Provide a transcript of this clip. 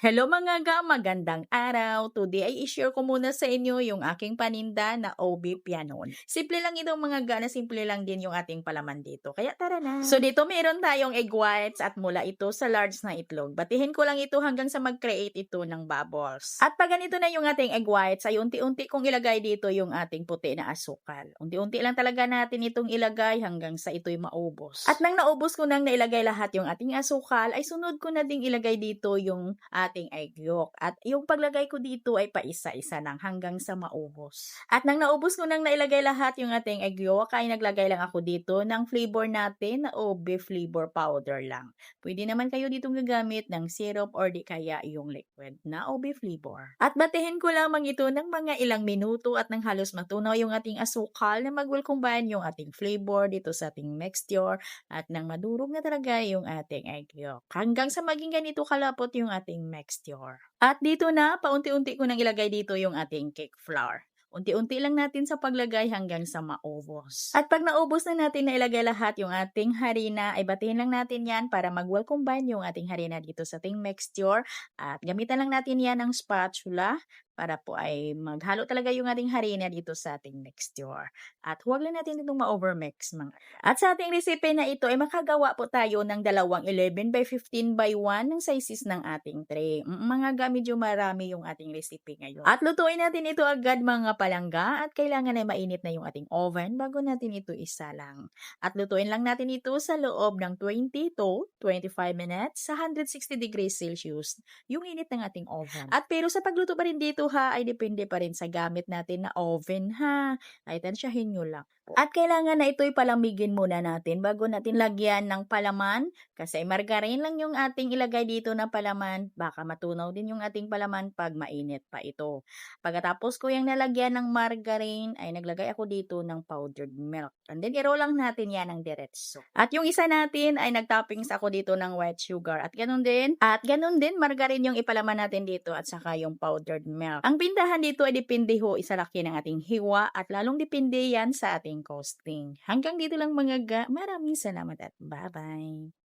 Hello mga magandang araw. Today ay i-share ko muna sa inyo yung aking paninda na OB Pianon. Simple lang itong mga na simple lang din yung ating palaman dito. Kaya tara na. So dito meron tayong egg whites at mula ito sa large na itlog. Batihin ko lang ito hanggang sa mag-create ito ng bubbles. At pag ganito na yung ating egg whites ay unti-unti kong ilagay dito yung ating puti na asukal. Unti-unti lang talaga natin itong ilagay hanggang sa ito'y maubos. At nang naubos ko nang nailagay lahat yung ating asukal ay sunod ko na ding ilagay dito yung ating egg yolk. At yung paglagay ko dito ay paisa-isa lang hanggang sa maubos. At nang naubos ko nang nailagay lahat yung ating egg yolk, ay naglagay lang ako dito ng flavor natin na OB flavor powder lang. Pwede naman kayo ditong gagamit ng syrup or di kaya yung liquid na OB flavor. At batihin ko lamang ito ng mga ilang minuto at nang halos matunaw yung ating asukal na mag-well combine yung ating flavor dito sa ating mixture at nang madurog na talaga yung ating egg yolk. Hanggang sa maging ganito kalapot yung ating mixture. At dito na, paunti-unti ko nang ilagay dito yung ating cake flour. Unti-unti lang natin sa paglagay hanggang sa maubos. At pag naubos na natin na ilagay lahat yung ating harina, ay batiin lang natin yan para mag-well combine yung ating harina dito sa ating mixture. At gamitan lang natin yan ng spatula para po ay maghalo talaga yung ating harina dito sa ating mixture. At huwag lang natin itong ma-overmix mga. At sa ating recipe na ito ay makagawa po tayo ng dalawang 11 by 15 by 1 ng sizes ng ating tray. Mga medyo marami yung ating recipe ngayon. At lutuin natin ito agad mga palangga at kailangan ay mainit na yung ating oven bago natin ito isalang. At lutuin lang natin ito sa loob ng 20 to 25 minutes sa 160 degrees Celsius yung init ng ating oven. At pero sa pagluto pa rin dito ha, ay depende pa rin sa gamit natin na oven ha. Ay tansyahin nyo lang. At kailangan na ito'y palamigin muna natin bago natin lagyan ng palaman. Kasi margarine lang yung ating ilagay dito na palaman. Baka matunaw din yung ating palaman pag mainit pa ito. Pagkatapos ko yung nalagyan ng margarine, ay naglagay ako dito ng powdered milk. And then i-roll lang natin yan ng diretso. At yung isa natin ay nagtoppings ako dito ng white sugar. At ganun din, margarine yung ipalaman natin dito at saka yung powdered milk. Ang pintahan dito ay depende ho isa laki ng ating hiwa at lalong depende yan sa ating costing. Hanggang dito lang mga maraming salamat at bye-bye!